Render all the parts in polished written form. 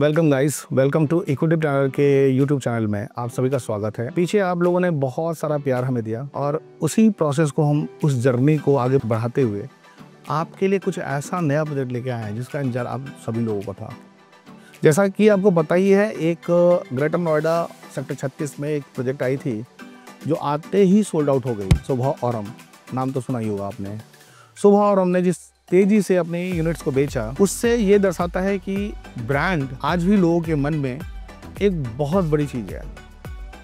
Welcome guys, welcome to equity channel के YouTube channel में आप सभी का स्वागत है। पीछे आप लोगों ने बहुत सारा प्यार हमें दिया और उसी प्रोसेस को हम उस जर्नी को आगे बढ़ाते हुए आपके लिए कुछ ऐसा नया प्रोजेक्ट लेके आए हैं जिसका इंतजार आप सभी लोगों को था। जैसा कि आपको पता ही है, एक ग्रेटर नोएडा सेक्टर 36 में एक प्रोजेक्ट आई थी जो आते ही सोल्ड आउट हो गई। सुबह औरम, नाम तो सुना ही होगा आपने। सुबह औरम ने जिस तेजी से अपने यूनिट्स को बेचा, उससे ये दर्शाता है कि ब्रांड आज भी लोगों के मन में एक बहुत बड़ी चीज है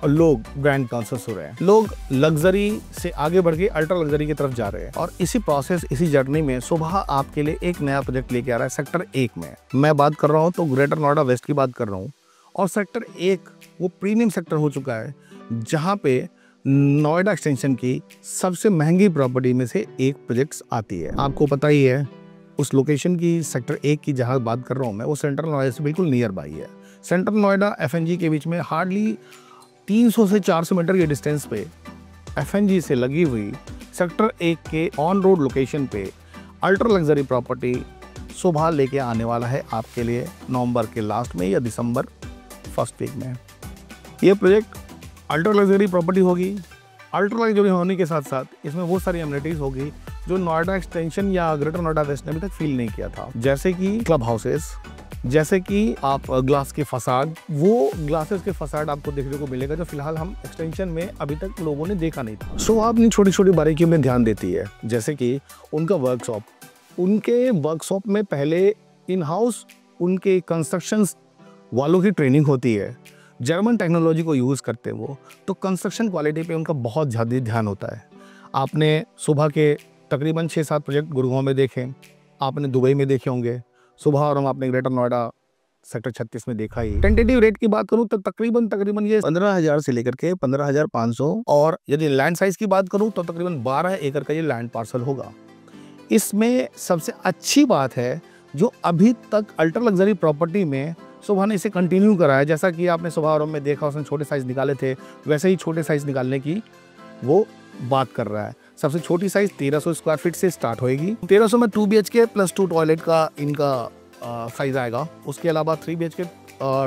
और लोग ब्रांड कॉन्शियस हो रहे हैं। लोग लग्जरी से आगे बढ़ के अल्ट्रा लग्जरी की तरफ जा रहे हैं और इसी प्रोसेस, इसी जर्नी में सुबह आपके लिए एक नया प्रोजेक्ट लेके आ रहा है सेक्टर 1 में। मैं बात कर रहा हूँ तो ग्रेटर नोएडा वेस्ट की बात कर रहा हूँ और सेक्टर 1 वो प्रीमियम सेक्टर हो चुका है जहाँ पे नोएडा एक्सटेंशन की सबसे महंगी प्रॉपर्टी में से एक प्रोजेक्ट आती है। आपको पता ही है उस लोकेशन की, सेक्टर 1 की जहाँ बात कर रहा हूँ मैं, वो सेंट्रल नोएडा से बिल्कुल नियर बाई है। सेंट्रल नोएडा एफएनजी के बीच में हार्डली 300 से 400 मीटर के डिस्टेंस पे एफएनजी से लगी हुई सेक्टर 1 के ऑन रोड लोकेशन पे अल्ट्रा लग्जरी प्रॉपर्टी सुबह लेके आने वाला है आपके लिए नवंबर के लास्ट में या दिसंबर फर्स्ट वीक में। ये प्रोजेक्ट अल्ट्रा लग्जरी प्रॉपर्टी होगी। अल्ट्रा लग्जरी होने के साथ साथ इसमें वो सारी एमिनिटीज होगी जो नोएडा एक्सटेंशन या ग्रेटर नोएडा वेस्ट ने अभी तक फील नहीं किया था, जैसे कि क्लब हाउसेस, जैसे कि आप ग्लास के फसाड, वो ग्लासेस के फसाड आपको देखने को मिलेगा जो फिलहाल हम एक्सटेंशन में अभी तक लोगों ने देखा नहीं था। सो आपने छोटी छोटी बारीकियों में ध्यान देती है, जैसे कि उनका वर्कशॉप। उनके वर्कशॉप में पहले इन हाउस उनके कंस्ट्रक्शन वालों की ट्रेनिंग होती है, जर्मन टेक्नोलॉजी को यूज़ करते हैं वो, तो कंस्ट्रक्शन क्वालिटी पे उनका बहुत ज़्यादा ध्यान होता है। आपने सुबह के तकरीबन 6-7 प्रोजेक्ट गुड़गांव में देखे, आपने दुबई में देखे होंगे, सुबह और हम आपने ग्रेटर नोएडा सेक्टर 36 में देखा ही। टेंटेटिव रेट की बात करूं तो तकरीबन ये 15,000 से लेकर के 15,500, और यदि लैंड साइज की बात करूं तो तकरीबन 12 एकड़ का ये लैंड पार्सल होगा। इसमें सबसे अच्छी बात है जो अभी तक अल्ट्रा लग्जरी प्रॉपर्टी में सुबह ने इसे कंटिन्यू करा है। जैसा कि आपने सुबह और में देखा, उसने छोटे साइज निकाले थे, वैसे ही छोटे साइज निकालने की वो बात कर रहा है। सबसे छोटी साइज 1300 स्क्वायर फीट से स्टार्ट होएगी। 1300 में 2 BHK प्लस 2 टॉयलेट का इनका साइज आएगा। उसके अलावा 3 BHK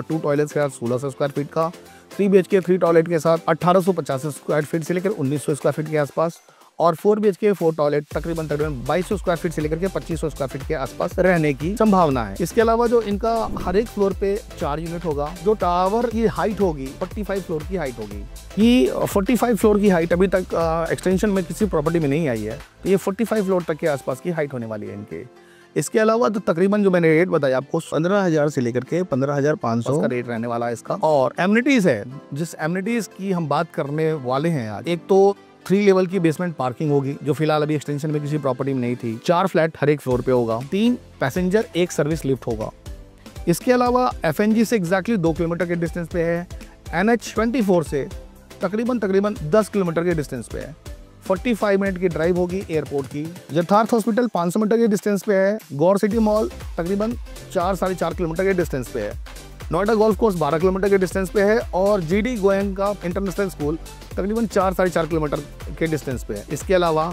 2 टॉयलेट्स के साथ 1600 स्क्वायर फीट का, 3 BHK 3 टॉयलेट के साथ 1850 स्क्वायर फीट से लेकर 1900 स्क्वायर फीट के आसपास, और 4 BHK 4 टॉयलेट तकरीबन 2200 स्क्वायर फीट से लेकर के 2500 स्क्वायर फीट के आसपास रहने की संभावना है। इसके अलावा जो इनका हर एक फ्लोर पे 4 यूनिट होगा। जो टावर की हाइट होगी 45 फ्लोर की हाइट होगी। ये 45 फ्लोर की हाइट अभी तक एक्सटेंशन में किसी प्रॉपर्टी में नहीं आई है, तो ये 45 फ्लोर तक के आसपास की हाइट होने वाली है इनके। इसके अलावा तो तकरीबन जो मैंने रेट बताया आपको 15,000 से लेकर के 15,500 का रेट रहने वाला है इसका। और एमिनिटीज है, जिस एमिनिटीज की हम बात करने वाले हैं आज, एक तो 3 लेवल की बेसमेंट पार्किंग होगी जो फिलहाल अभी एक्सटेंशन में किसी प्रॉपर्टी में नहीं थी। 4 फ्लैट हर एक फ्लोर पे होगा, 3 पैसेंजर, 1 सर्विस लिफ्ट होगा। इसके अलावा एफएनजी से एग्जैक्टली 2 किलोमीटर के डिस्टेंस पे है। NH24 से तकरीबन 10 किलोमीटर के डिस्टेंस पे है। 45 मिनट की ड्राइव होगी एयरपोर्ट की। यथार्थ हॉस्पिटल 500 मीटर के डिस्टेंस पे है। गौर सिटी मॉल तकरीबन 4-4.5 किलोमीटर के डिस्टेंस पे है। नोएडा गोल्फ कोर्स 12 किलोमीटर के डिस्टेंस पे है और GD गोयनका इंटरनेशनल स्कूल तकरीबन 4-4.5 किलोमीटर के डिस्टेंस पे है। इसके अलावा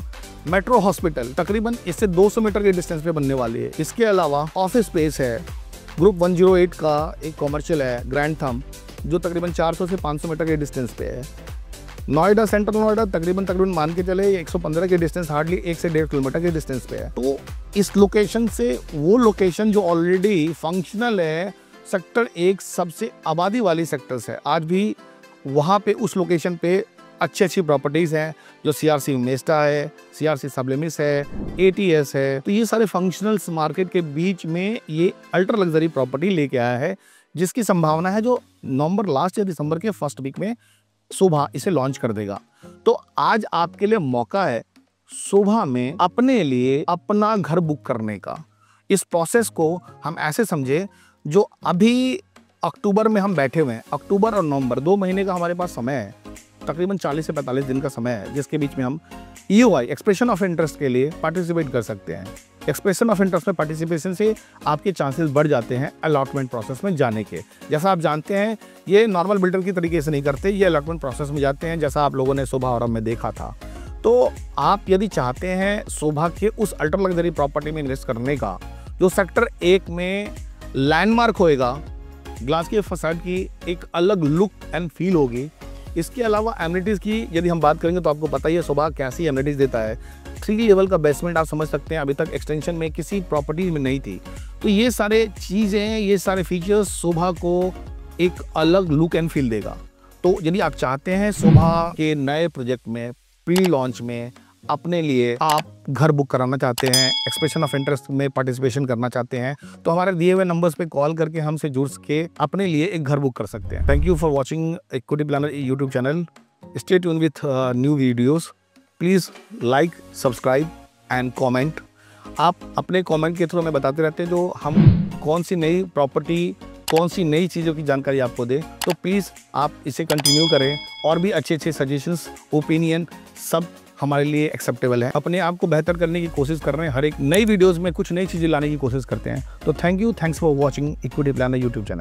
मेट्रो हॉस्पिटल तकरीबन इससे 200 मीटर के डिस्टेंस पे बनने वाली है। इसके अलावा ऑफिस स्पेस है, ग्रुप 108 का एक कॉमर्शियल है ग्रैंड थंब, जो तकरीबन 400 से 500 मीटर के डिस्टेंस पे है। नोएडा सेंट्रल नोएडा तकरीबन मान के चले 115 के डिस्टेंस, हार्डली 1 से 1.5 किलोमीटर के डिस्टेंस पे है। तो इस लोकेशन से वो लोकेशन जो ऑलरेडी फंक्शनल है, सेक्टर 1 सबसे आबादी वाली सेक्टर्स है, आज भी वहाँ पे उस लोकेशन पे अच्छी प्रॉपर्टीज़ हैं, जो CRC मेस्टा है, CRC सबलिमिस है, ATS है। तो ये सारे फंक्शनल्स मार्केट के बीच में ये अल्ट्रा लग्जरी प्रॉपर्टी लेके आया है, जिसकी संभावना है जो नवंबर लास्ट या दिसंबर के फर्स्ट वीक में सुबह इसे लॉन्च कर देगा। तो आज आपके लिए मौका है सुबह में अपने लिए अपना घर बुक करने का। इस प्रोसेस को हम ऐसे समझे, जो अभी अक्टूबर में हम बैठे हुए हैं, अक्टूबर और नवंबर 2 महीने का हमारे पास समय है, तकरीबन 40 से 45 दिन का समय है, जिसके बीच में हम EOI एक्सप्रेशन ऑफ इंटरेस्ट के लिए पार्टिसिपेट कर सकते हैं। एक्सप्रेशन ऑफ इंटरेस्ट में पार्टिसिपेशन से आपके चांसेस बढ़ जाते हैं अलॉटमेंट प्रोसेस में जाने के। जैसा आप जानते हैं, ये नॉर्मल बिल्डर की तरीके से नहीं करते, ये अलॉटमेंट प्रोसेस में जाते हैं, जैसा आप लोगों ने सुबह और में देखा था। तो आप यदि चाहते हैं सुबह के उस अल्ट्रा लग्जरी प्रॉपर्टी में इन्वेस्ट करने का, जो सेक्टर 1 में लैंडमार्क होएगा, ग्लास के फसाड की एक अलग लुक एंड फील होगी। इसके अलावा एमिनिटीज़ की यदि हम बात करेंगे तो आपको पता ही है शोभा कैसी एमिनिटीज़ देता है। 3 लेवल का बेसमेंट आप समझ सकते हैं, अभी तक एक्सटेंशन में किसी प्रॉपर्टी में नहीं थी। तो ये सारे चीज़ें, ये सारे फीचर्स शोभा को एक अलग लुक एंड फील देगा। तो यदि आप चाहते हैं शोभा के नए प्रोजेक्ट में, प्री लॉन्च में अपने लिए आप घर बुक कराना चाहते हैं, एक्सप्रेशन ऑफ इंटरेस्ट में पार्टिसिपेशन करना चाहते हैं, तो हमारे दिए हुए नंबर्स पे कॉल करके हमसे जुड़ के अपने लिए एक घर बुक कर सकते हैं। Thank you for watching equity planner YouTube channel. Stay tune with new videos. Please like, subscribe and comment. आप अपने कॉमेंट के थ्रू हमें बताते रहते हैं जो हम कौन सी नई प्रॉपर्टी, कौन सी नई चीज़ों की जानकारी आपको दे। तो प्लीज़ आप इसे कंटिन्यू करें और भी अच्छे अच्छे सजेशंस, ओपिनियन सब हमारे लिए एक्सेप्टेबल है। अपने आप को बेहतर करने की कोशिश कर रहे हैं, हर एक नई वीडियोस में कुछ नई चीज़ें लाने की कोशिश करते हैं। तो thank you, thanks for watching equity planner YouTube channel.